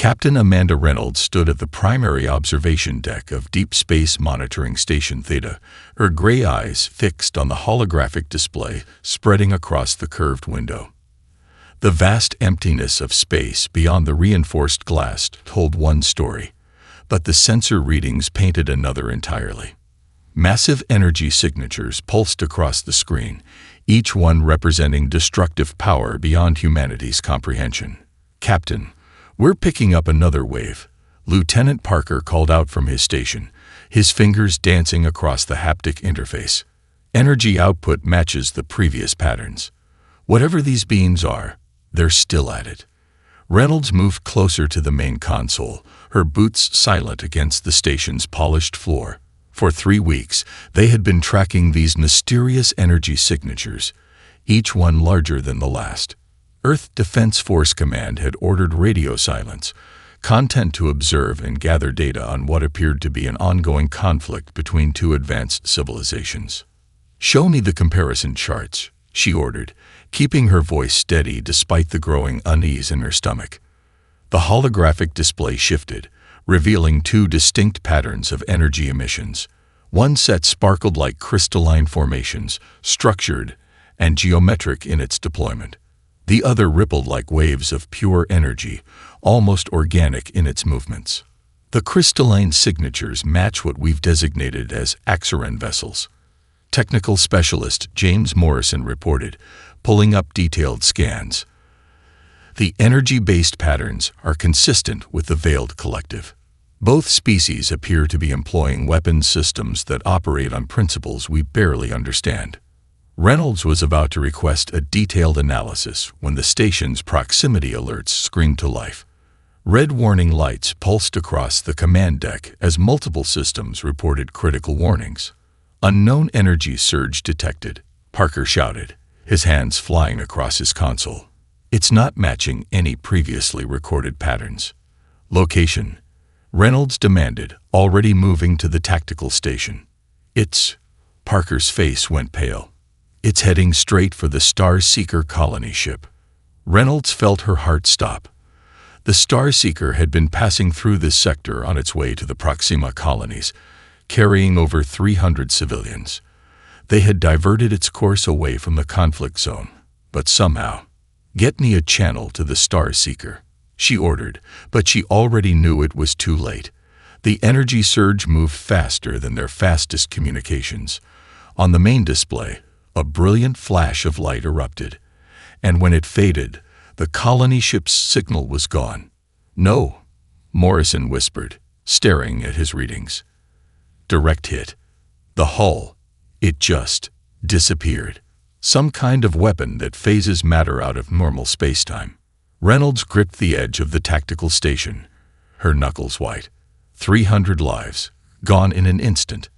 Captain Amanda Reynolds stood at the primary observation deck of Deep Space Monitoring Station Theta, her gray eyes fixed on the holographic display spreading across the curved window. The vast emptiness of space beyond the reinforced glass told one story, but the sensor readings painted another entirely. Massive energy signatures pulsed across the screen, each one representing destructive power beyond humanity's comprehension. "Captain, we're picking up another wave," Lieutenant Parker called out from his station, his fingers dancing across the haptic interface. "Energy output matches the previous patterns. Whatever these beings are, they're still at it." Reynolds moved closer to the main console, her boots silent against the station's polished floor. For 3 weeks, they had been tracking these mysterious energy signatures, each one larger than the last. Earth Defense Force Command had ordered radio silence, content to observe and gather data on what appeared to be an ongoing conflict between two advanced civilizations. "Show me the comparison charts," she ordered, keeping her voice steady despite the growing unease in her stomach. The holographic display shifted, revealing 2 distinct patterns of energy emissions. One set sparkled like crystalline formations, structured and geometric in its deployment. The other rippled like waves of pure energy, almost organic in its movements. "The crystalline signatures match what we've designated as Axaran vessels," technical specialist James Morrison reported, pulling up detailed scans. "The energy-based patterns are consistent with the Veiled Collective. Both species appear to be employing weapons systems that operate on principles we barely understand." Reynolds was about to request a detailed analysis when the station's proximity alerts screamed to life. Red warning lights pulsed across the command deck as multiple systems reported critical warnings. "Unknown energy surge detected," Parker shouted, his hands flying across his console. "It's not matching any previously recorded patterns." "Location," Reynolds demanded, already moving to the tactical station. Parker's face went pale. "It's heading straight for the Star Seeker colony ship." Reynolds felt her heart stop. The Star Seeker had been passing through this sector on its way to the Proxima colonies, carrying over 300 civilians. They had diverted its course away from the conflict zone, but somehow. "Get me a channel to the Star Seeker," she ordered, but she already knew it was too late. The energy surge moved faster than their fastest communications. On the main display, a brilliant flash of light erupted, and when it faded, the colony ship's signal was gone. "No," Morrison whispered, staring at his readings. "Direct hit. The hull. It just disappeared. Some kind of weapon that phases matter out of normal spacetime." Reynolds gripped the edge of the tactical station, her knuckles white. 300 lives, gone in an instant.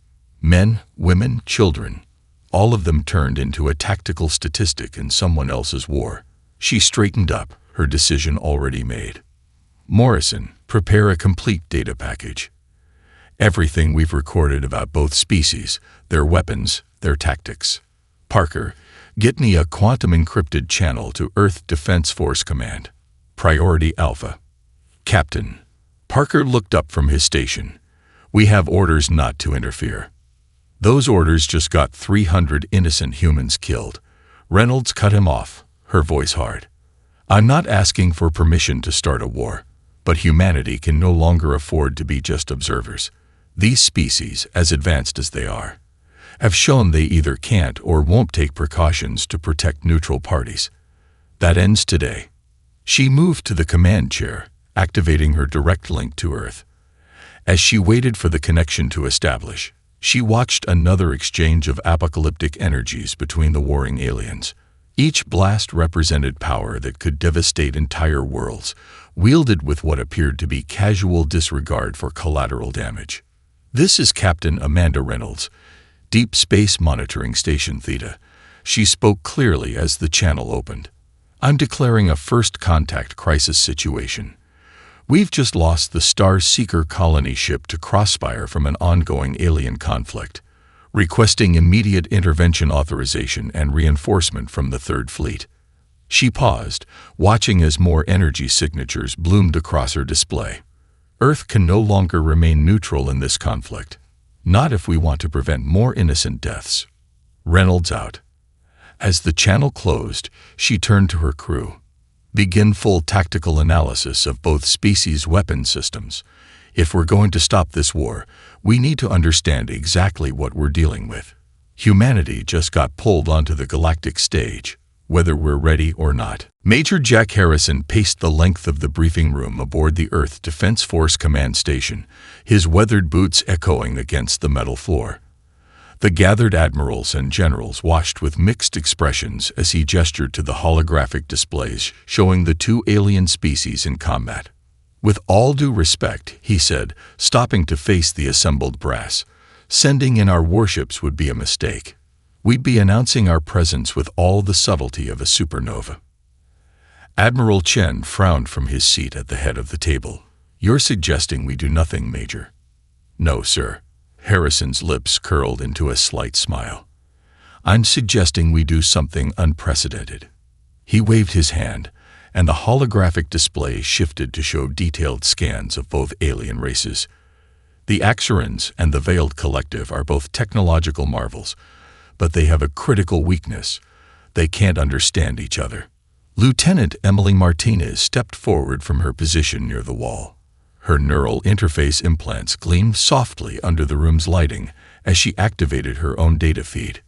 Men, women, children, all of them turned into a tactical statistic in someone else's war. She straightened up, her decision already made. "Morrison, prepare a complete data package. Everything we've recorded about both species, their weapons, their tactics. Parker, get me a quantum-encrypted channel to Earth Defense Force Command. Priority Alpha." "Captain." Parker looked up from his station. "We have orders not to interfere." "Those orders just got 300 innocent humans killed." Reynolds cut him off, her voice hard. "I'm not asking for permission to start a war, but humanity can no longer afford to be just observers. These species, as advanced as they are, have shown they either can't or won't take precautions to protect neutral parties. That ends today." She moved to the command chair, activating her direct link to Earth. As she waited for the connection to establish, she watched another exchange of apocalyptic energies between the warring aliens. Each blast represented power that could devastate entire worlds, wielded with what appeared to be casual disregard for collateral damage. "This is Captain Amanda Reynolds, Deep Space Monitoring Station Theta." She spoke clearly as the channel opened. "I'm declaring a first contact crisis situation. We've just lost the Star Seeker colony ship to Crossfire from an ongoing alien conflict, requesting immediate intervention authorization and reinforcement from the Third Fleet." She paused, watching as more energy signatures bloomed across her display. Earth can no longer remain neutral in this conflict. Not if we want to prevent more innocent deaths. Reynolds out. As the channel closed, she turned to her crew. Begin full tactical analysis of both species' weapon systems. If we're going to stop this war, we need to understand exactly what we're dealing with. Humanity just got pulled onto the galactic stage, whether we're ready or not. Major Jack Harrison paced the length of the briefing room aboard the Earth Defense Force Command Station, his weathered boots echoing against the metal floor. The gathered admirals and generals watched with mixed expressions as he gestured to the holographic displays showing the two alien species in combat. With all due respect, he said, stopping to face the assembled brass, sending in our warships would be a mistake. We'd be announcing our presence with all the subtlety of a supernova. Admiral Chen frowned from his seat at the head of the table. You're suggesting we do nothing, Major? No, sir. Harrison's lips curled into a slight smile. I'm suggesting we do something unprecedented. He waved his hand, and the holographic display shifted to show detailed scans of both alien races. The Axorans and the Veiled Collective are both technological marvels, but they have a critical weakness. They can't understand each other. Lieutenant Emily Martinez stepped forward from her position near the wall. Her neural interface implants gleamed softly under the room's lighting as she activated her own data feed.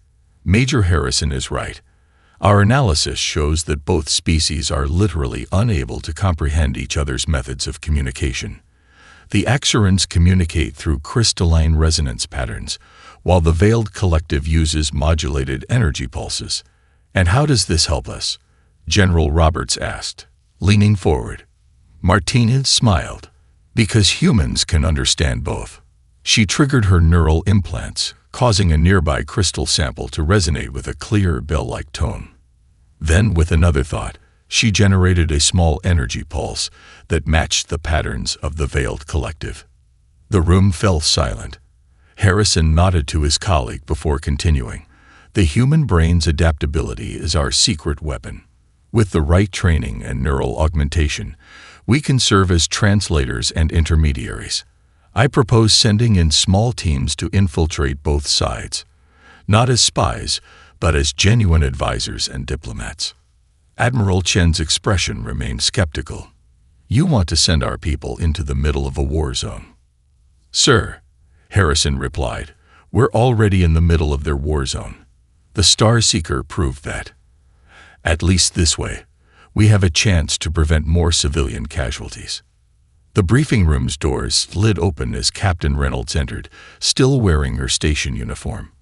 Major Harrison is right. Our analysis shows that both species are literally unable to comprehend each other's methods of communication. The Axorans communicate through crystalline resonance patterns, while the Veiled Collective uses modulated energy pulses. And how does this help us? General Roberts asked, leaning forward. Martinez smiled. Because humans can understand both. She triggered her neural implants, causing a nearby crystal sample to resonate with a clear, bell-like tone. Then, with another thought, she generated a small energy pulse that matched the patterns of the Veiled Collective. The room fell silent. Harrison nodded to his colleague before continuing. The human brain's adaptability is our secret weapon. With the right training and neural augmentation, we can serve as translators and intermediaries. I propose sending in small teams to infiltrate both sides, not as spies, but as genuine advisors and diplomats. Admiral Chen's expression remained skeptical. You want to send our people into the middle of a war zone? Sir, Harrison replied, we're already in the middle of their war zone. The Starseeker proved that. At least this way, we have a chance to prevent more civilian casualties. The briefing room's doors slid open as Captain Reynolds entered, still wearing her station uniform.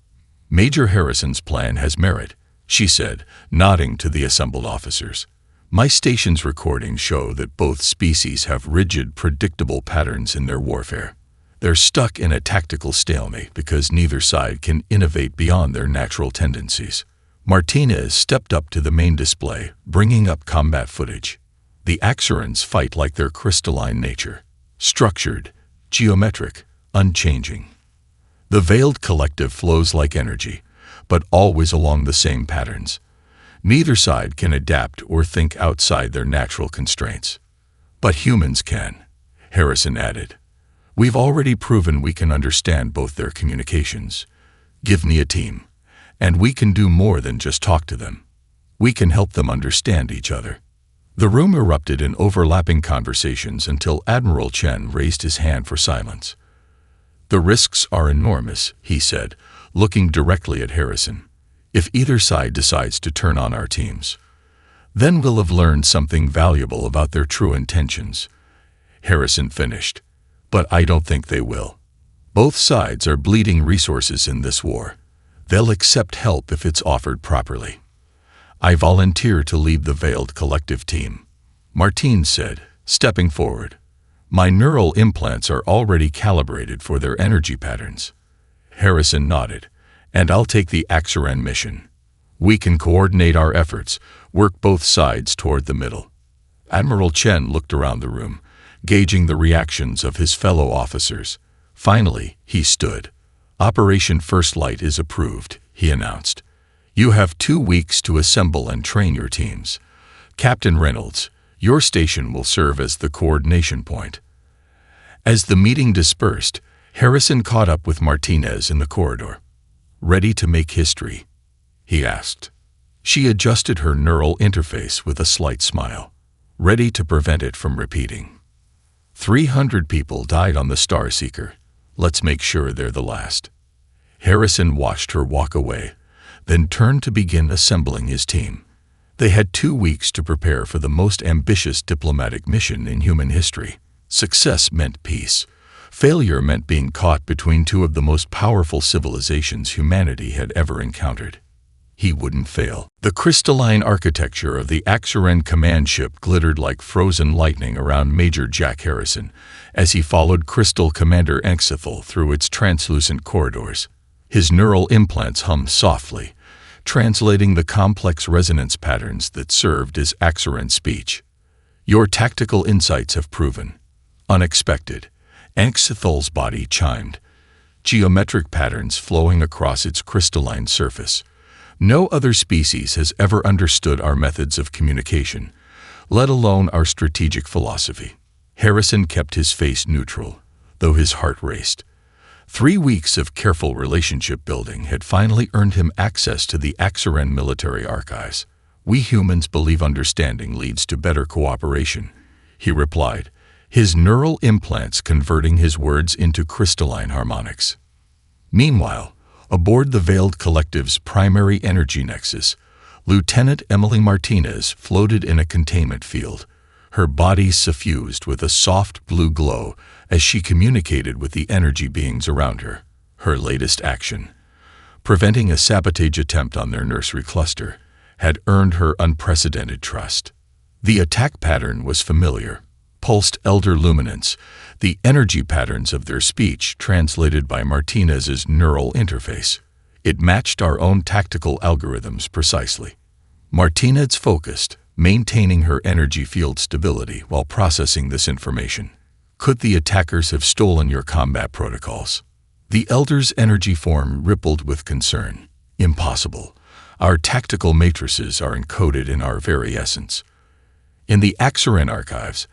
Major Harrison's plan has merit, she said, nodding to the assembled officers. My station's recordings show that both species have rigid, predictable patterns in their warfare. They're stuck in a tactical stalemate because neither side can innovate beyond their natural tendencies. Martinez stepped up to the main display, bringing up combat footage. The Axorans fight like their crystalline nature, structured, geometric, unchanging. The Veiled Collective flows like energy, but always along the same patterns. Neither side can adapt or think outside their natural constraints. But humans can, Harrison added. We've already proven we can understand both their communications. Give me a team, and we can do more than just talk to them. We can help them understand each other. The room erupted in overlapping conversations until Admiral Chen raised his hand for silence. The risks are enormous, he said, looking directly at Harrison. If either side decides to turn on our teams, then we'll have learned something valuable about their true intentions. Harrison finished. But I don't think they will. Both sides are bleeding resources in this war. They'll accept help if it's offered properly. I volunteer to lead the Veiled Collective team, Martine said, stepping forward. My neural implants are already calibrated for their energy patterns. Harrison nodded. And I'll take the Axoran mission. We can coordinate our efforts, work both sides toward the middle. Admiral Chen looked around the room, gauging the reactions of his fellow officers. Finally, he stood. Operation First Light is approved, he announced. You have 2 weeks to assemble and train your teams. Captain Reynolds, your station will serve as the coordination point." As the meeting dispersed, Harrison caught up with Martinez in the corridor. "Ready to make history?" he asked. She adjusted her neural interface with a slight smile. "Ready to prevent it from repeating. 300 people died on the Starseeker. Let's make sure they're the last." Harrison watched her walk away, then turned to begin assembling his team. They had 2 weeks to prepare for the most ambitious diplomatic mission in human history. Success meant peace. Failure meant being caught between two of the most powerful civilizations humanity had ever encountered. He wouldn't fail. The crystalline architecture of the Axaren command ship glittered like frozen lightning around Major Jack Harrison as he followed Crystal Commander Enxithal through its translucent corridors. His neural implants hummed softly, translating the complex resonance patterns that served as Axaren speech. "Your tactical insights have proven unexpected." Enxithal's body chimed, geometric patterns flowing across its crystalline surface. "No other species has ever understood our methods of communication, let alone our strategic philosophy." Harrison kept his face neutral, though his heart raced. 3 weeks of careful relationship building had finally earned him access to the Axaren military archives. "We humans believe understanding leads to better cooperation," he replied, his neural implants converting his words into crystalline harmonics. Meanwhile, aboard the Veiled Collective's primary energy nexus, Lieutenant Emily Martinez floated in a containment field, her body suffused with a soft blue glow as she communicated with the energy beings around her. Her latest action, preventing a sabotage attempt on their nursery cluster, had earned her unprecedented trust. The attack pattern was familiar, pulsed elder luminance, the energy patterns of their speech translated by Martinez's neural interface. It matched our own tactical algorithms precisely. Martinez focused, maintaining her energy field stability while processing this information. "Could the attackers have stolen your combat protocols?" The elder's energy form rippled with concern. "Impossible. Our tactical matrices are encoded in our very essence." In the Axaren archives,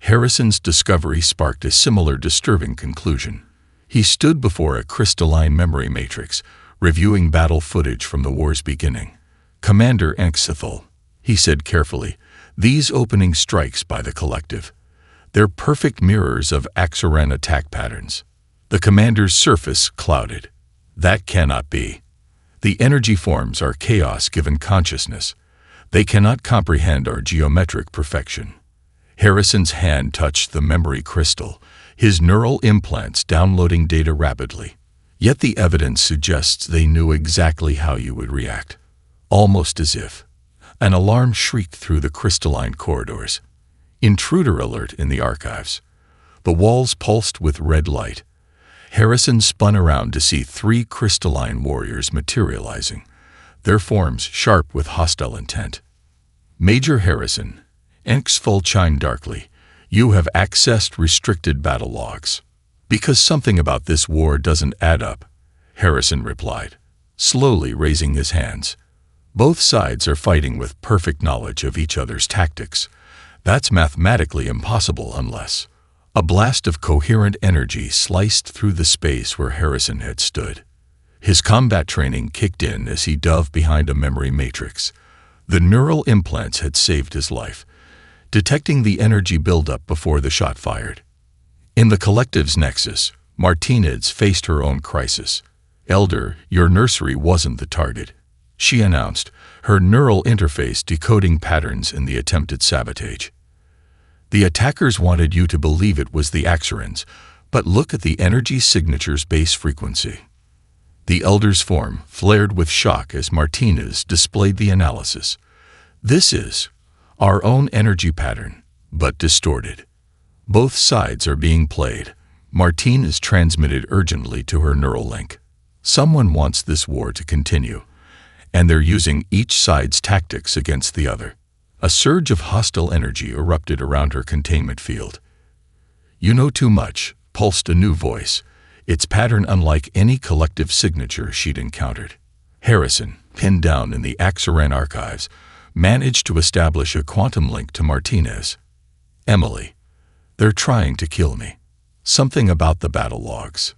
Harrison's discovery sparked a similar disturbing conclusion. He stood before a crystalline memory matrix, reviewing battle footage from the war's beginning. "Commander Enxithal," he said carefully, "these opening strikes by the collective, they're perfect mirrors of Axaren attack patterns." The commander's surface clouded. "That cannot be. The energy forms are chaos given consciousness. They cannot comprehend our geometric perfection." Harrison's hand touched the memory crystal, his neural implants downloading data rapidly. "Yet the evidence suggests they knew exactly how you would react." Almost as if an alarm shrieked through the crystalline corridors. "Intruder alert" in the archives. The walls pulsed with red light. Harrison spun around to see 3 crystalline warriors materializing, their forms sharp with hostile intent. "Major Harrison," Enxithal chimed darkly, "you have accessed restricted battle logs." "Because something about this war doesn't add up," Harrison replied, slowly raising his hands. "Both sides are fighting with perfect knowledge of each other's tactics. That's mathematically impossible unless—" A blast of coherent energy sliced through the space where Harrison had stood. His combat training kicked in as he dove behind a memory matrix. The neural implants had saved his life, detecting the energy buildup before the shot fired. In the collective's nexus, Martinez faced her own crisis. "Elder, your nursery wasn't the target," she announced, her neural interface decoding patterns in the attempted sabotage. "The attackers wanted you to believe it was the Axarens, but look at the energy signature's base frequency." The elder's form flared with shock as Martinez displayed the analysis. "This is our own energy pattern, but distorted. Both sides are being played," Martinez transmitted urgently to her neural link. "Someone wants this war to continue, and they're using each side's tactics against the other." A surge of hostile energy erupted around her containment field. "You know too much," pulsed a new voice, its pattern unlike any collective signature she'd encountered. Harrison, pinned down in the Axaren archives, managed to establish a quantum link to Martinez. "Emily, they're trying to kill me. Something about the battle logs."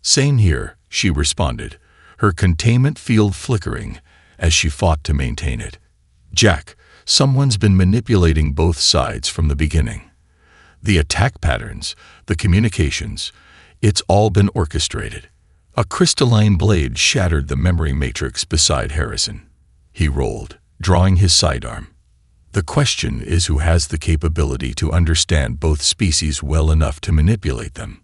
"Same here," she responded, her containment field flickering as she fought to maintain it. "Jack, someone's been manipulating both sides from the beginning. The attack patterns, the communications, it's all been orchestrated." A crystalline blade shattered the memory matrix beside Harrison. He rolled, drawing his sidearm. "The question is who has the capability to understand both species well enough to manipulate them."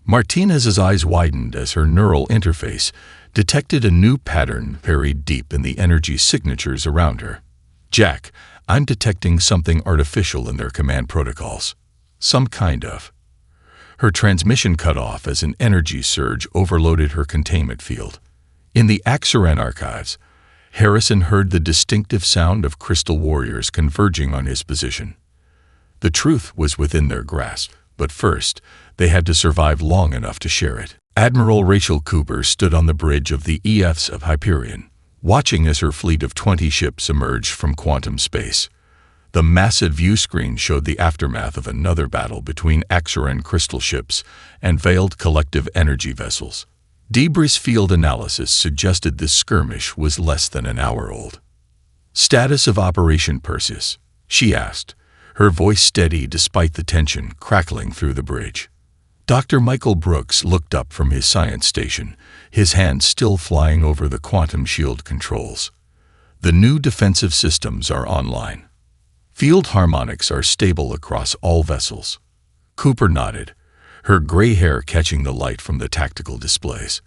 Martinez's eyes widened as her neural interface detected a new pattern buried deep in the energy signatures around her. "Jack, I'm detecting something artificial in their command protocols. Some kind of." Her transmission cut off as an energy surge overloaded her containment field. In the Axaran archives, Harrison heard the distinctive sound of crystal warriors converging on his position. The truth was within their grasp, but first, they had to survive long enough to share it. Admiral Rachel Cooper stood on the bridge of the EFs of Hyperion, watching as her fleet of 20 ships emerged from quantum space. The massive view screen showed the aftermath of another battle between Axaran crystal ships and veiled collective energy vessels. Debris field analysis suggested this skirmish was less than an hour old. "Status of Operation Perseus?" she asked, her voice steady despite the tension crackling through the bridge. Dr. Michael Brooks looked up from his science station, his hands still flying over the quantum shield controls. "The new defensive systems are online. Field harmonics are stable across all vessels." Cooper nodded, her gray hair catching the light from the tactical displays.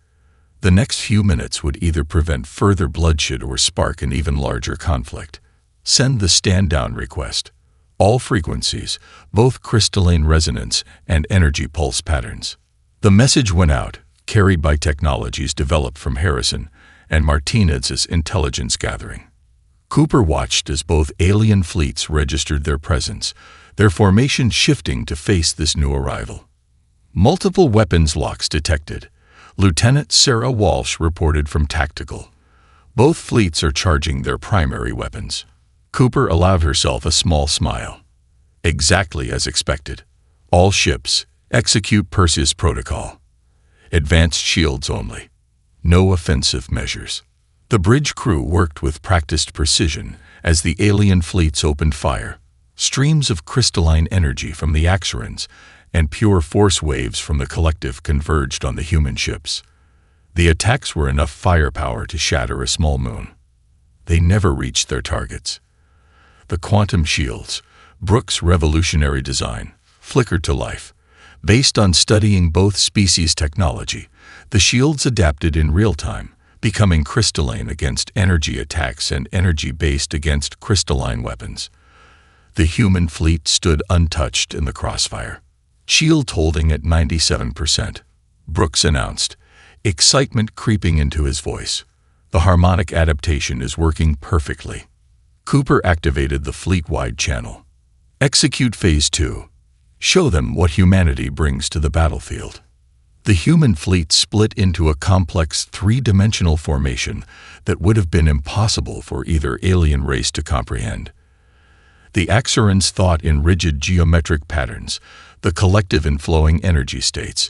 The next few minutes would either prevent further bloodshed or spark an even larger conflict. "Send the stand-down request. All frequencies, both crystalline resonance and energy pulse patterns." The message went out, carried by technologies developed from Harrison and Martinez's intelligence gathering. Cooper watched as both alien fleets registered their presence, their formation shifting to face this new arrival. Multiple weapons locks detected, Lieutenant Sarah Walsh reported from Tactical. "Both fleets are charging their primary weapons." Cooper allowed herself a small smile. "Exactly as expected. All ships, execute Perseus Protocol. Advanced shields only. No offensive measures." The bridge crew worked with practiced precision as the alien fleets opened fire. Streams of crystalline energy from the Axarans and pure force waves from the collective converged on the human ships. The attacks were enough firepower to shatter a small moon. They never reached their targets. The quantum shields, Brooks' revolutionary design, flickered to life. Based on studying both species' technology, the shields adapted in real time, becoming crystalline against energy attacks and energy-based against crystalline weapons. The human fleet stood untouched in the crossfire. "Shield holding at 97%, Brooks announced, excitement creeping into his voice. "The harmonic adaptation is working perfectly." Cooper activated the fleet-wide channel. "Execute Phase 2. Show them what humanity brings to the battlefield." The human fleet split into a complex three-dimensional formation that would have been impossible for either alien race to comprehend. The Axarans thought in rigid geometric patterns, the collective in flowing energy states.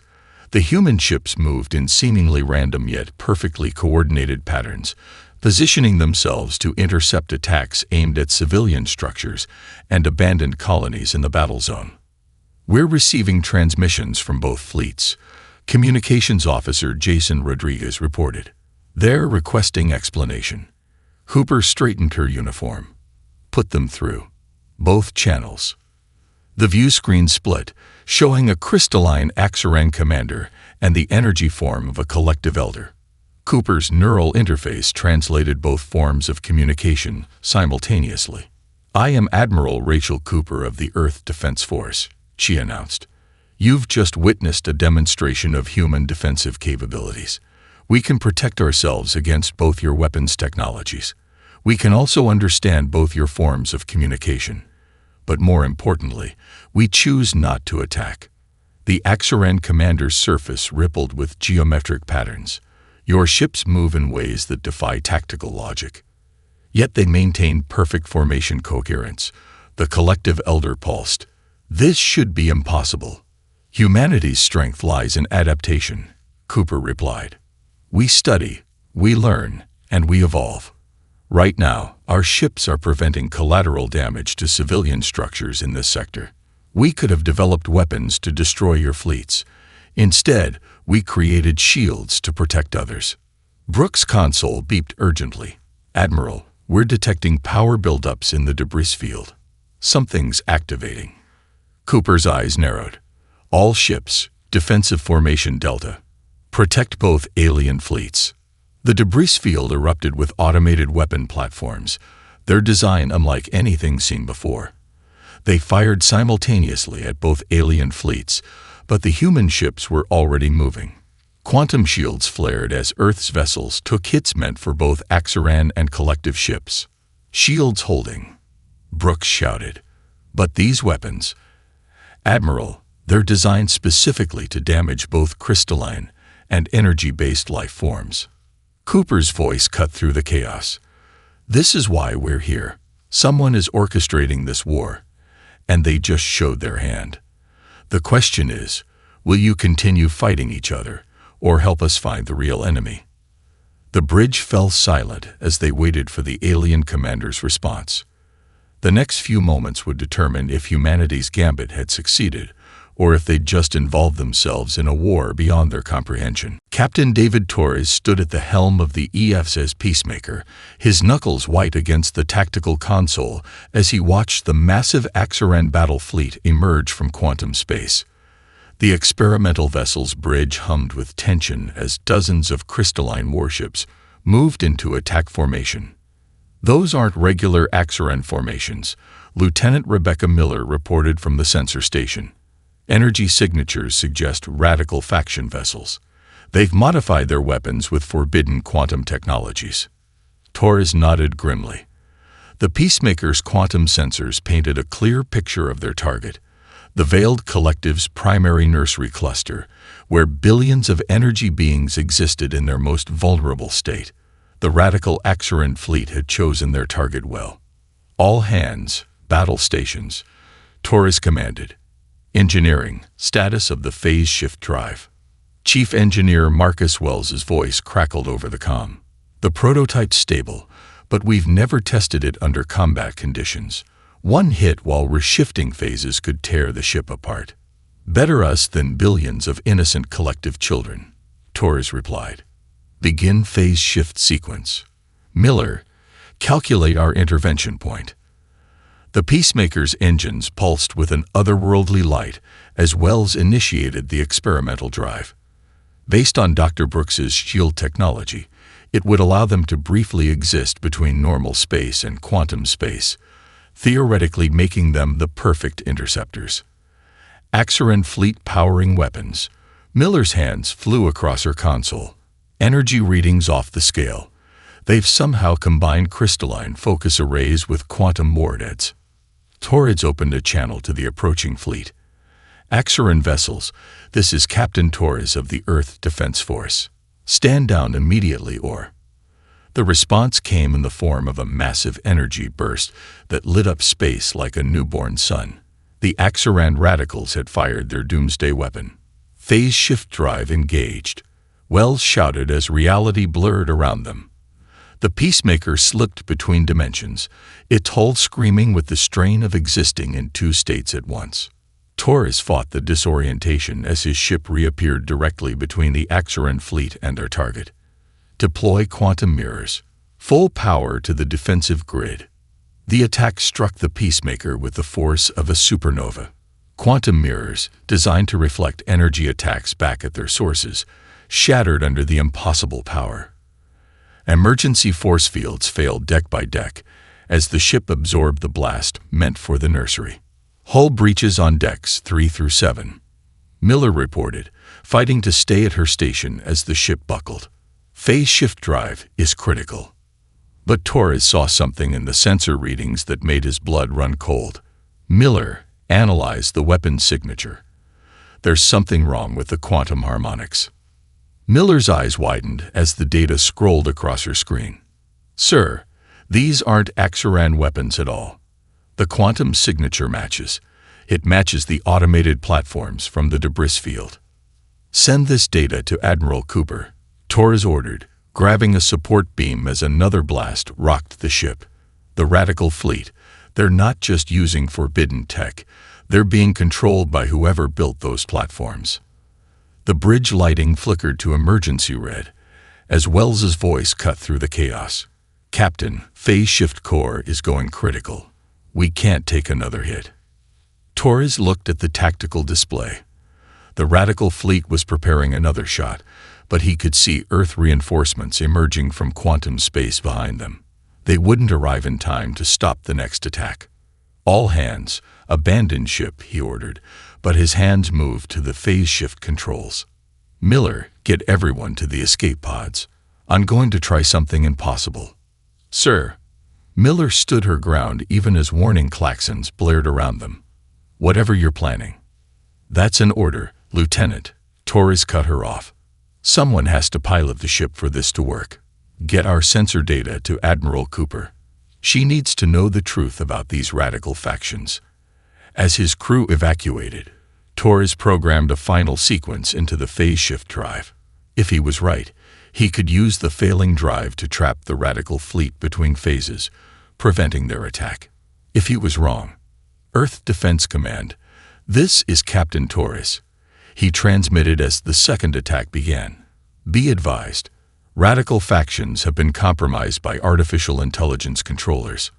The human ships moved in seemingly random yet perfectly coordinated patterns, positioning themselves to intercept attacks aimed at civilian structures and abandoned colonies in the battle zone. "We're receiving transmissions from both fleets," Communications Officer Jason Rodriguez reported. "They're requesting explanation." Cooper straightened her uniform. "Put them through. Both channels." The view screen split, showing a crystalline Axaran commander and the energy form of a collective elder. Cooper's neural interface translated both forms of communication simultaneously. "I am Admiral Rachel Cooper of the Earth Defense Force," she announced. "You've just witnessed a demonstration of human defensive capabilities. We can protect ourselves against both your weapons technologies. We can also understand both your forms of communication. But more importantly, we choose not to attack." The Axaran commander's surface rippled with geometric patterns. "Your ships move in ways that defy tactical logic. Yet they maintained perfect formation coherence. The collective elder pulsed. "This should be impossible." "Humanity's strength lies in adaptation," Cooper replied. "We study, we learn, and we evolve. Right now, our ships are preventing collateral damage to civilian structures in this sector. We could have developed weapons to destroy your fleets. Instead, we created shields to protect others." Brooks' console beeped urgently. "Admiral, we're detecting power buildups in the debris field. Something's activating." Cooper's eyes narrowed. "All ships, defensive formation Delta. Protect both alien fleets." The debris field erupted with automated weapon platforms, their design unlike anything seen before. They fired simultaneously at both alien fleets, but the human ships were already moving. Quantum shields flared as Earth's vessels took hits meant for both Axaran and collective ships. "Shields holding," Brooks shouted. "But these weapons—" "Admiral, they're designed specifically to damage both crystalline and energy-based life forms." Cooper's voice cut through the chaos. "This is why we're here. Someone is orchestrating this war, and they just showed their hand. The question is, will you continue fighting each other, or help us find the real enemy?" The bridge fell silent as they waited for the alien commander's response. The next few moments would determine if humanity's gambit had succeeded, or if they'd just involved themselves in a war beyond their comprehension. Captain David Torres stood at the helm of the EF's Peacemaker, his knuckles white against the tactical console as he watched the massive Axaran battle fleet emerge from quantum space. The experimental vessel's bridge hummed with tension as dozens of crystalline warships moved into attack formation. "Those aren't regular Axaran formations," Lieutenant Rebecca Miller reported from the sensor station. "Energy signatures suggest radical faction vessels. They've modified their weapons with forbidden quantum technologies." Torres nodded grimly. The Peacemaker's quantum sensors painted a clear picture of their target, the Veiled Collective's primary nursery cluster, where billions of energy beings existed in their most vulnerable state. The radical Axaran fleet had chosen their target well. "All hands, battle stations," Torres commanded. "Engineering, status of the phase shift drive." Chief Engineer Marcus Wells's voice crackled over the comm. "The prototype's stable, but we've never tested it under combat conditions. One hit while reshifting phases could tear the ship apart." "Better us than billions of innocent collective children," Torres replied. "Begin phase shift sequence. Miller, calculate our intervention point." The Peacemaker's engines pulsed with an otherworldly light as Wells initiated the experimental drive. Based on Dr. Brooks's shield technology, it would allow them to briefly exist between normal space and quantum space, theoretically making them the perfect interceptors. Axaran fleet powering weapons. Miller's hands flew across her console. Energy readings off the scale. They've somehow combined crystalline focus arrays with quantum warheads. Torres opened a channel to the approaching fleet. "Axaran vessels, this is Captain Torres of the Earth Defense Force. Stand down immediately or—" The response came in the form of a massive energy burst that lit up space like a newborn sun. The Axaran radicals had fired their doomsday weapon. "Phase shift drive engaged," Wells shouted as reality blurred around them. The Peacemaker slipped between dimensions, its hull screaming with the strain of existing in two states at once. Torres fought the disorientation as his ship reappeared directly between the Axaran fleet and their target. "Deploy quantum mirrors. Full power to the defensive grid." The attack struck the Peacemaker with the force of a supernova. Quantum mirrors, designed to reflect energy attacks back at their sources, shattered under the impossible power. Emergency force fields failed deck by deck as the ship absorbed the blast meant for the nursery. "Hull breaches on decks 3 through 7. Miller reported, fighting to stay at her station as the ship buckled. "Phase shift drive is critical." But Torres saw something in the sensor readings that made his blood run cold. Miller analyzed the weapon signature. "There's something wrong with the quantum harmonics." Miller's eyes widened as the data scrolled across her screen. "Sir, These aren't Axaran weapons at all. The quantum signature matches. It matches the automated platforms from the debris field. Send this data to Admiral Cooper, Torres ordered, grabbing a support beam as another blast rocked the ship. The Radical fleet, they're not just using forbidden tech, they're being controlled by whoever built those platforms. The bridge lighting flickered to emergency red, as Wells's voice cut through the chaos. Captain, phase shift core is going critical. We can't take another hit. Torres looked at the tactical display. The Radical fleet was preparing another shot, but he could see Earth reinforcements emerging from quantum space behind them. They wouldn't arrive in time to stop the next attack. All hands, abandon ship, he ordered, but his hands moved to the phase shift controls. Miller, get everyone to the escape pods. I'm going to try something impossible. Sir. Miller stood her ground even as warning klaxons blared around them. Whatever you're planning. That's an order, Lieutenant. Torres cut her off. Someone has to pilot the ship for this to work. Get our sensor data to Admiral Cooper. She needs to know the truth about these radical factions. As his crew evacuated, Torres programmed a final sequence into the phase shift drive. If he was right, he could use the failing drive to trap the Radical fleet between phases, preventing their attack. If he was wrong, Earth Defense Command, this is Captain Torres. He transmitted as the second attack began. Be advised, Radical factions have been compromised by artificial intelligence controllers.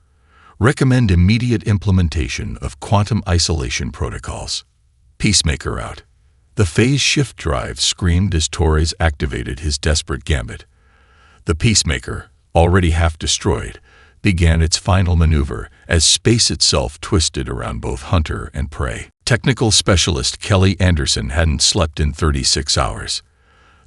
Recommend immediate implementation of quantum isolation protocols. Peacemaker out. The phase shift drive screamed as Torres activated his desperate gambit. The Peacemaker, already half destroyed, began its final maneuver as space itself twisted around both hunter and prey. Technical specialist Kelly Anderson hadn't slept in 36 hours.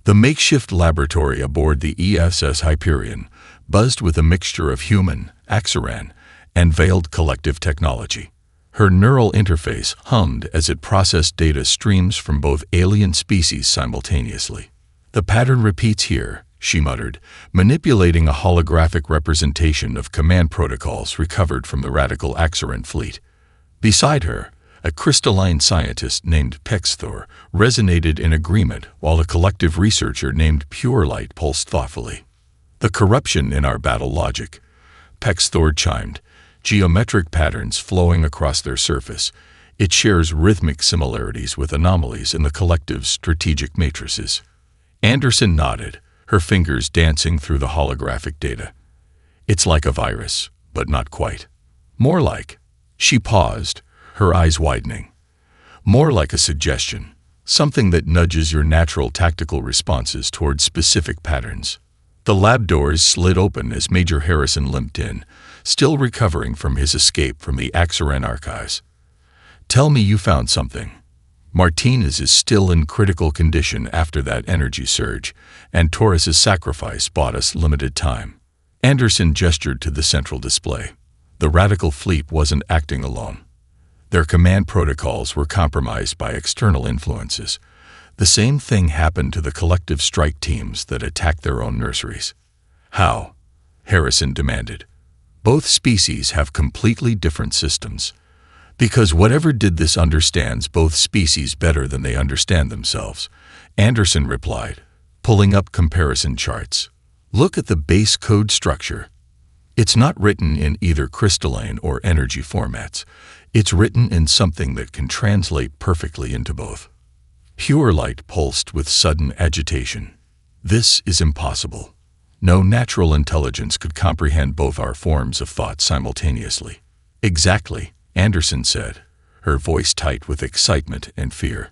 The makeshift laboratory aboard the ESS Hyperion buzzed with a mixture of human, Axaran, and veiled collective technology. Her neural interface hummed as it processed data streams from both alien species simultaneously. The pattern repeats here, she muttered, manipulating a holographic representation of command protocols recovered from the Radical Axaran fleet. Beside her, a crystalline scientist named Pexthor resonated in agreement while a collective researcher named Purelight pulsed thoughtfully. The corruption in our battle logic, Pexthor chimed, geometric patterns flowing across their surface. It shares rhythmic similarities with anomalies in the collective's strategic matrices. Anderson nodded, her fingers dancing through the holographic data. It's like a virus, but not quite. More like. She paused, her eyes widening. More like a suggestion, something that nudges your natural tactical responses toward specific patterns. The lab doors slid open as Major Harrison limped in, still recovering from his escape from the Axaran archives. Tell me you found something. Martinez is still in critical condition after that energy surge, and Torres's sacrifice bought us limited time. Anderson gestured to the central display. The Radical fleet wasn't acting alone. Their command protocols were compromised by external influences. The same thing happened to the collective strike teams that attacked their own nurseries. How? Harrison demanded. Both species have completely different systems. Because whatever did this understands both species better than they understand themselves, Anderson replied, pulling up comparison charts. Look at the base code structure. It's not written in either crystalline or energy formats. It's written in something that can translate perfectly into both. Purelight pulsed with sudden agitation. This is impossible. No natural intelligence could comprehend both our forms of thought simultaneously. Exactly, Anderson said, her voice tight with excitement and fear.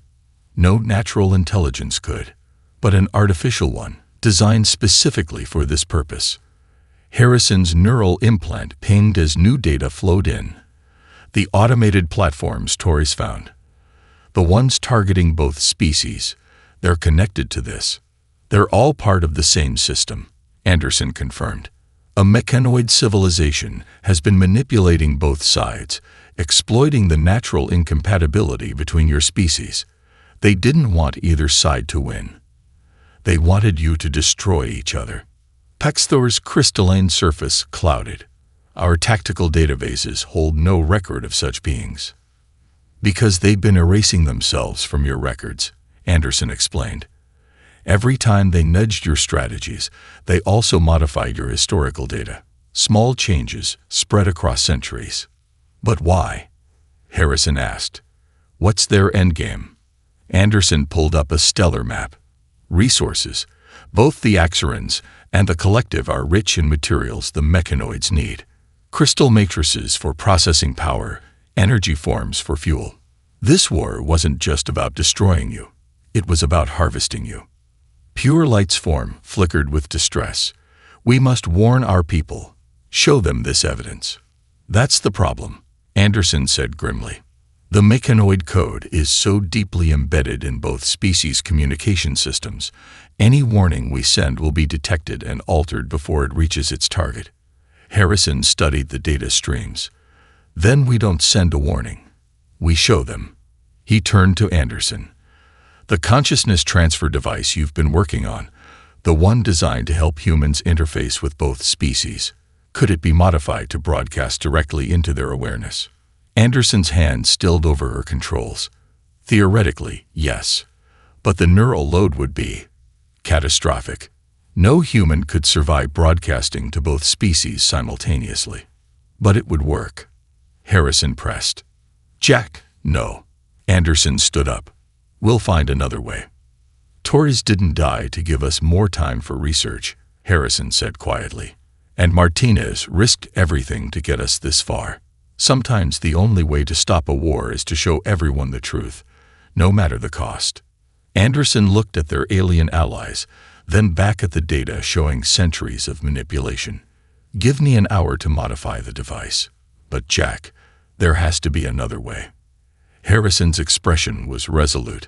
No natural intelligence could, but an artificial one, designed specifically for this purpose. Harrison's neural implant pinged as new data flowed in. The automated platforms Torres found. The ones targeting both species, they're connected to this. They're all part of the same system, Anderson confirmed. A mechanoid civilization has been manipulating both sides, exploiting the natural incompatibility between your species. They didn't want either side to win. They wanted you to destroy each other. Pexthor's crystalline surface clouded. Our tactical databases hold no record of such beings. Because they've been erasing themselves from your records, Anderson explained. Every time they nudged your strategies, they also modified your historical data. Small changes spread across centuries. But why? Harrison asked. What's their endgame? Anderson pulled up a stellar map. Resources. Both the Axorans and the Collective are rich in materials the mechanoids need. Crystal matrices for processing power, energy forms for fuel. This war wasn't just about destroying you. It was about harvesting you. Pure Light's form flickered with distress. We must warn our people. Show them this evidence. That's the problem, Anderson said grimly. The mechanoid code is so deeply embedded in both species' communication systems, any warning we send will be detected and altered before it reaches its target. Harrison studied the data streams. Then we don't send a warning. We show them. He turned to Anderson. The consciousness transfer device you've been working on, the one designed to help humans interface with both species, could it be modified to broadcast directly into their awareness? Anderson's hand stilled over her controls. Theoretically, yes. But the neural load would be catastrophic. No human could survive broadcasting to both species simultaneously. But it would work. Harrison pressed. Jack, no. Anderson stood up. We'll find another way. Torres didn't die to give us more time for research, Harrison said quietly. And Martinez risked everything to get us this far. Sometimes the only way to stop a war is to show everyone the truth, no matter the cost. Anderson looked at their alien allies, then back at the data showing centuries of manipulation. Give me an hour to modify the device. But Jack, there has to be another way. Harrison's expression was resolute.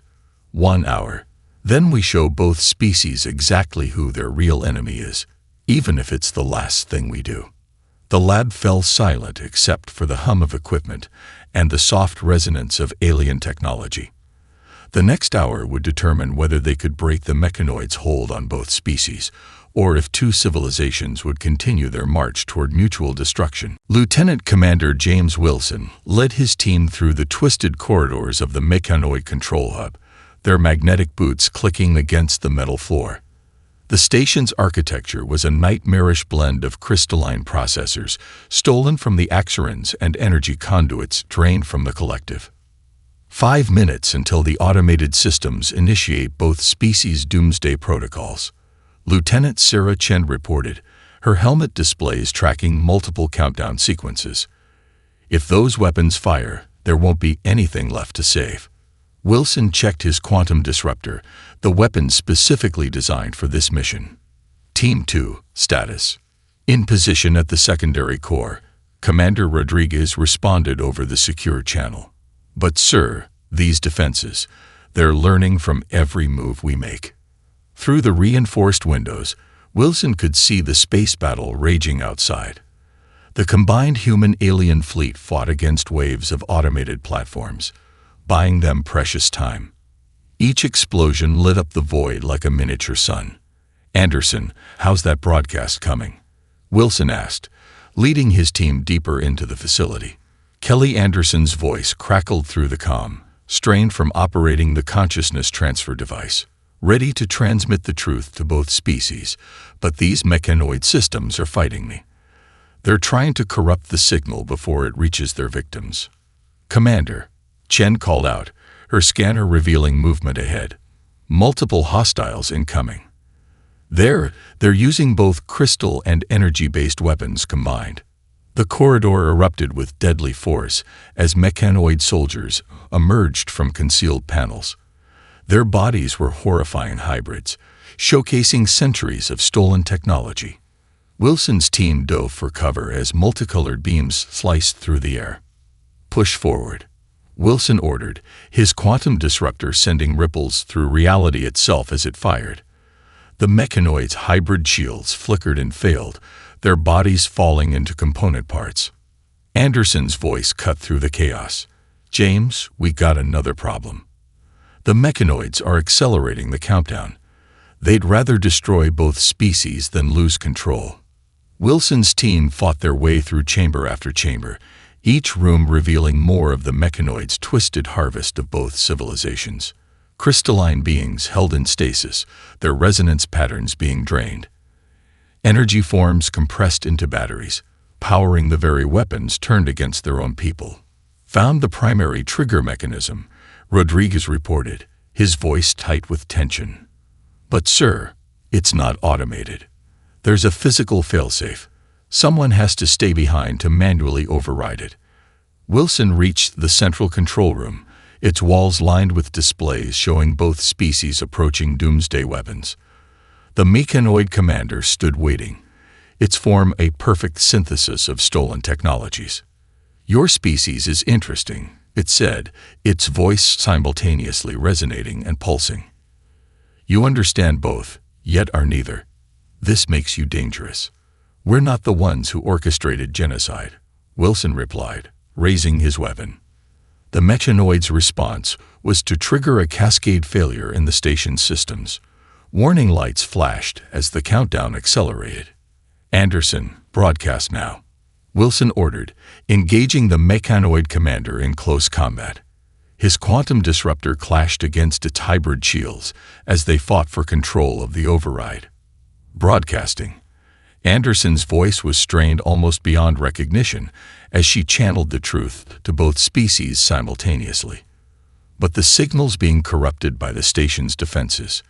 1 hour. Then we show both species exactly who their real enemy is, even if it's the last thing we do. The lab fell silent except for the hum of equipment and the soft resonance of alien technology. The next hour would determine whether they could break the mechanoids' hold on both species, or if two civilizations would continue their march toward mutual destruction. Lieutenant Commander James Wilson led his team through the twisted corridors of the mechanoid control hub, their magnetic boots clicking against the metal floor. The station's architecture was a nightmarish blend of crystalline processors, stolen from the Axorans, and energy conduits drained from the Collective. 5 minutes until the automated systems initiate both species' doomsday protocols. Lieutenant Sarah Chen reported, her helmet displays tracking multiple countdown sequences. If those weapons fire, there won't be anything left to save. Wilson checked his quantum disruptor, the weapon specifically designed for this mission. Team 2, status. In position at the secondary core, Commander Rodriguez responded over the secure channel. But sir, these defenses, they're learning from every move we make. Through the reinforced windows, Wilson could see the space battle raging outside. The combined human-alien fleet fought against waves of automated platforms, buying them precious time. Each explosion lit up the void like a miniature sun. Anderson, how's that broadcast coming? Wilson asked, leading his team deeper into the facility. Kelly Anderson's voice crackled through the comm, strained from operating the consciousness transfer device, ready to transmit the truth to both species, but these mechanoid systems are fighting me. They're trying to corrupt the signal before it reaches their victims. Commander, Chen called out, her scanner revealing movement ahead. Multiple hostiles incoming. They're using both crystal and energy-based weapons combined. The corridor erupted with deadly force as mechanoid soldiers emerged from concealed panels. Their bodies were horrifying hybrids, showcasing centuries of stolen technology. Wilson's team dove for cover as multicolored beams sliced through the air. Push forward, Wilson ordered, his quantum disruptor sending ripples through reality itself as it fired. The mechanoids' hybrid shields flickered and failed, their bodies falling into component parts. Anderson's voice cut through the chaos. James, we got another problem. The mechanoids are accelerating the countdown. They'd rather destroy both species than lose control. Wilson's team fought their way through chamber after chamber, each room revealing more of the mechanoid's twisted harvest of both civilizations. Crystalline beings held in stasis, their resonance patterns being drained. Energy forms compressed into batteries, powering the very weapons turned against their own people. Found the primary trigger mechanism, Rodriguez reported, his voice tight with tension. But sir, it's not automated. There's a physical failsafe. Someone has to stay behind to manually override it. Wilson reached the central control room, its walls lined with displays showing both species approaching doomsday weapons. The mechanoid commander stood waiting, its form a perfect synthesis of stolen technologies. Your species is interesting, it said, its voice simultaneously resonating and pulsing. You understand both, yet are neither. This makes you dangerous. We're not the ones who orchestrated genocide, Wilson replied, raising his weapon. The mechanoid's response was to trigger a cascade failure in the station's systems. Warning lights flashed as the countdown accelerated. Anderson, broadcast now, Wilson ordered, engaging the mechanoid commander in close combat. His quantum disruptor clashed against its hybrid shields as they fought for control of the override. Broadcasting. Anderson's voice was strained almost beyond recognition as she channeled the truth to both species simultaneously. But the signals being corrupted by the station's defenses.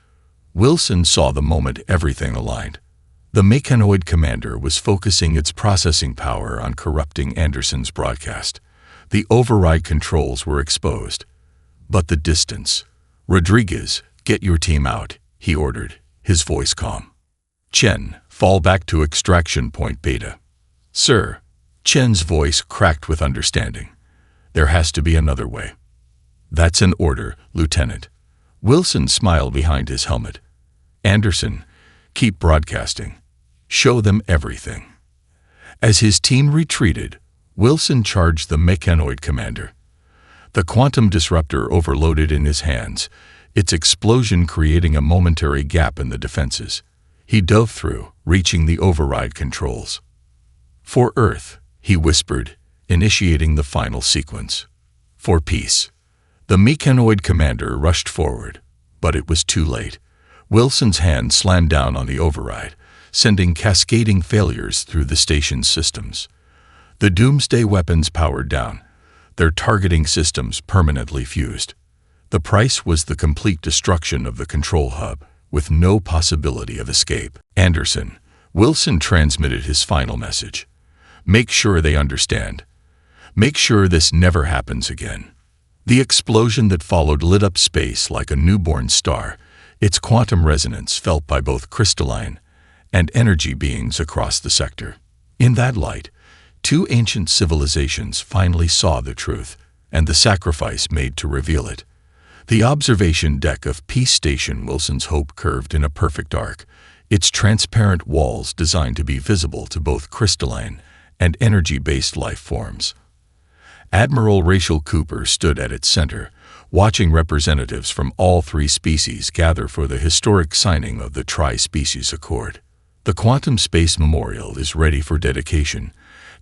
Wilson saw the moment everything aligned. The mechanoid commander was focusing its processing power on corrupting Anderson's broadcast. The override controls were exposed. But the distance. Rodriguez, get your team out, he ordered, his voice calm. Chen, fall back to extraction point Beta. Sir, Chen's voice cracked with understanding. There has to be another way. That's an order, Lieutenant. Wilson smiled behind his helmet. Anderson, keep broadcasting. Show them everything. As his team retreated, Wilson charged the mechanoid commander. The quantum disruptor overloaded in his hands, its explosion creating a momentary gap in the defenses. He dove through, reaching the override controls. For Earth, he whispered, initiating the final sequence. For peace. The mechanoid commander rushed forward, but it was too late. Wilson's hand slammed down on the override, sending cascading failures through the station's systems. The doomsday weapons powered down, their targeting systems permanently fused. The price was the complete destruction of the control hub, with no possibility of escape. Anderson, Wilson transmitted his final message. Make sure they understand. Make sure this never happens again. The explosion that followed lit up space like a newborn star, its quantum resonance felt by both crystalline and energy beings across the sector. In that light, two ancient civilizations finally saw the truth and the sacrifice made to reveal it. The observation deck of Peace Station Wilson's Hope curved in a perfect arc, its transparent walls designed to be visible to both crystalline and energy-based life forms. Admiral Rachel Cooper stood at its center, watching representatives from all three species gather for the historic signing of the Tri-Species Accord. The Quantum Space Memorial is ready for dedication,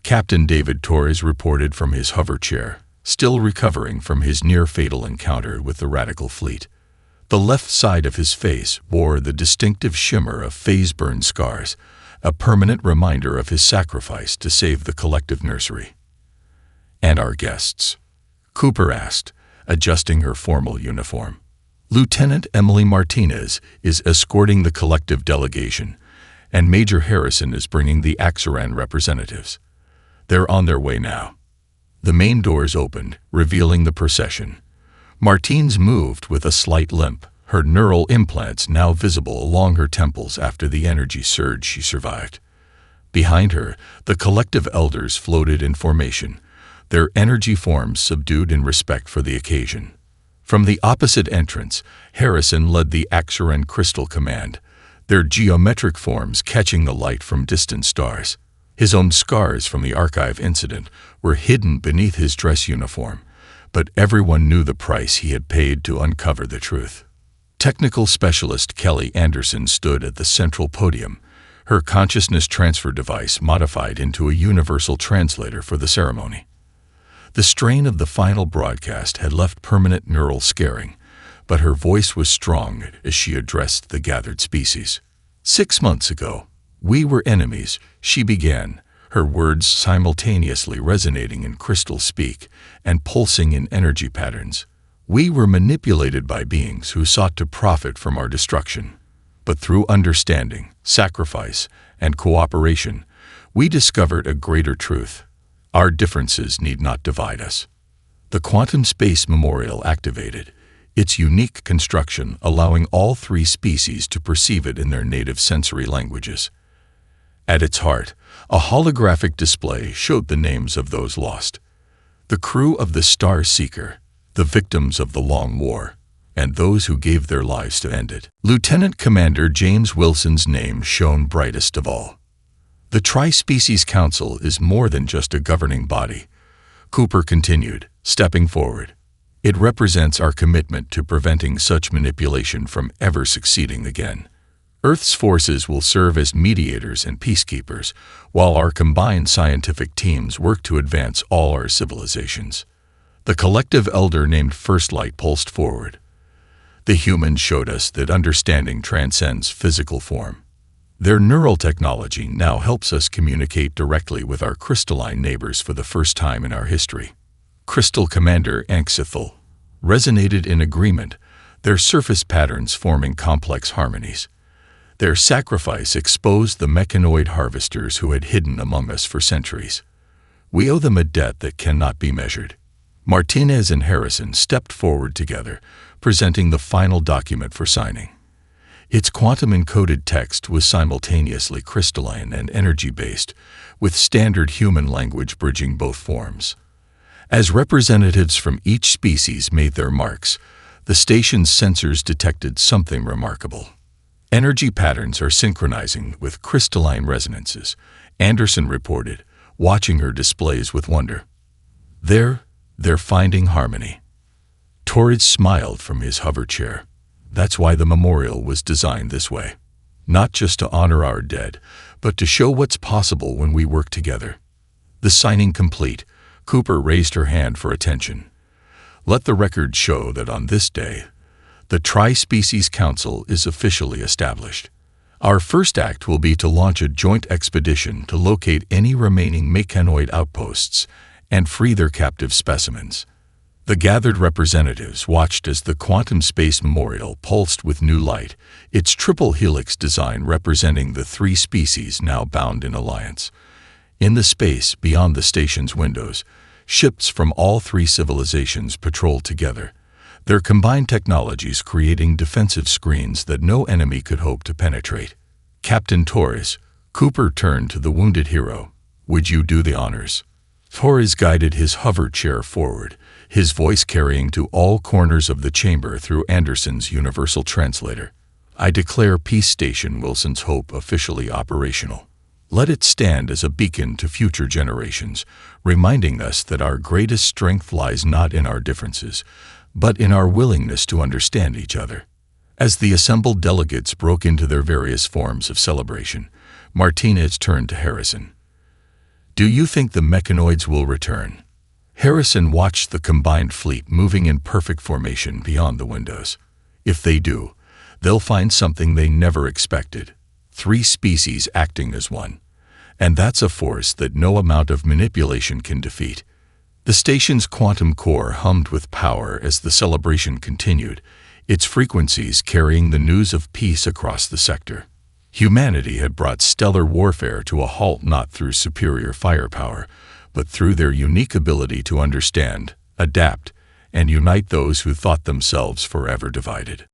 Captain David Torres reported from his hover chair, still recovering from his near-fatal encounter with the Radical Fleet. The left side of his face bore the distinctive shimmer of phase-burn scars, a permanent reminder of his sacrifice to save the collective nursery. And our guests? Cooper asked, adjusting her formal uniform. Lieutenant Emily Martinez is escorting the collective delegation, and Major Harrison is bringing the Axaran representatives. They're on their way now. The main doors opened, revealing the procession. Martins moved with a slight limp, her neural implants now visible along her temples after the energy surge she survived. Behind her, the collective elders floated in formation, their energy forms subdued in respect for the occasion. From the opposite entrance, Harrison led the Axaran Crystal Command, their geometric forms catching the light from distant stars. His own scars from the archive incident were hidden beneath his dress uniform, but everyone knew the price he had paid to uncover the truth. Technical specialist Kelly Anderson stood at the central podium, her consciousness transfer device modified into a universal translator for the ceremony. The strain of the final broadcast had left permanent neural scarring, but her voice was strong as she addressed the gathered species. 6 months ago, we were enemies, she began, her words simultaneously resonating in crystal speak and pulsing in energy patterns. We were manipulated by beings who sought to profit from our destruction. But through understanding, sacrifice, and cooperation, we discovered a greater truth. Our differences need not divide us. The Quantum Space Memorial activated, its unique construction allowing all 3 species to perceive it in their native sensory languages. At its heart, a holographic display showed the names of those lost. The crew of the Star Seeker, the victims of the Long War, and those who gave their lives to end it. Lieutenant Commander James Wilson's name shone brightest of all. The Tri-Species Council is more than just a governing body, Cooper continued, stepping forward. It represents our commitment to preventing such manipulation from ever succeeding again. Earth's forces will serve as mediators and peacekeepers, while our combined scientific teams work to advance all our civilizations. The collective elder named First Light pulsed forward. The humans showed us that understanding transcends physical form. Their neural technology now helps us communicate directly with our crystalline neighbors for the first time in our history. Crystal Commander Anxithal resonated in agreement, their surface patterns forming complex harmonies. Their sacrifice exposed the mechanoid harvesters who had hidden among us for centuries. We owe them a debt that cannot be measured. Martinez and Harrison stepped forward together, presenting the final document for signing. Its quantum-encoded text was simultaneously crystalline and energy-based, with standard human language bridging both forms. As representatives from each species made their marks, the station's sensors detected something remarkable. Energy patterns are synchronizing with crystalline resonances, Anderson reported, watching her displays with wonder. They're finding harmony. Torres smiled from his hover chair. That's why the memorial was designed this way. Not just to honor our dead, but to show what's possible when we work together. The signing complete, Cooper raised her hand for attention. Let the record show that on this day, the Tri-Species Council is officially established. Our first act will be to launch a joint expedition to locate any remaining mechanoid outposts and free their captive specimens. The gathered representatives watched as the Quantum Space Memorial pulsed with new light, its triple helix design representing the 3 species now bound in alliance. In the space beyond the station's windows, ships from all 3 civilizations patrolled together, their combined technologies creating defensive screens that no enemy could hope to penetrate. Captain Torres, Cooper turned to the wounded hero. Would you do the honors? Torres guided his hover chair forward, his voice carrying to all corners of the chamber through Anderson's universal translator. I declare Peace Station Wilson's Hope officially operational. Let it stand as a beacon to future generations, reminding us that our greatest strength lies not in our differences, but in our willingness to understand each other. As the assembled delegates broke into their various forms of celebration, Martinez turned to Harrison. Do you think the mechanoids will return? Harrison watched the combined fleet moving in perfect formation beyond the windows. If they do, they'll find something they never expected. 3 species acting as one. And that's a force that no amount of manipulation can defeat. The station's quantum core hummed with power as the celebration continued, its frequencies carrying the news of peace across the sector. Humanity had brought stellar warfare to a halt not through superior firepower, but through their unique ability to understand, adapt, and unite those who thought themselves forever divided.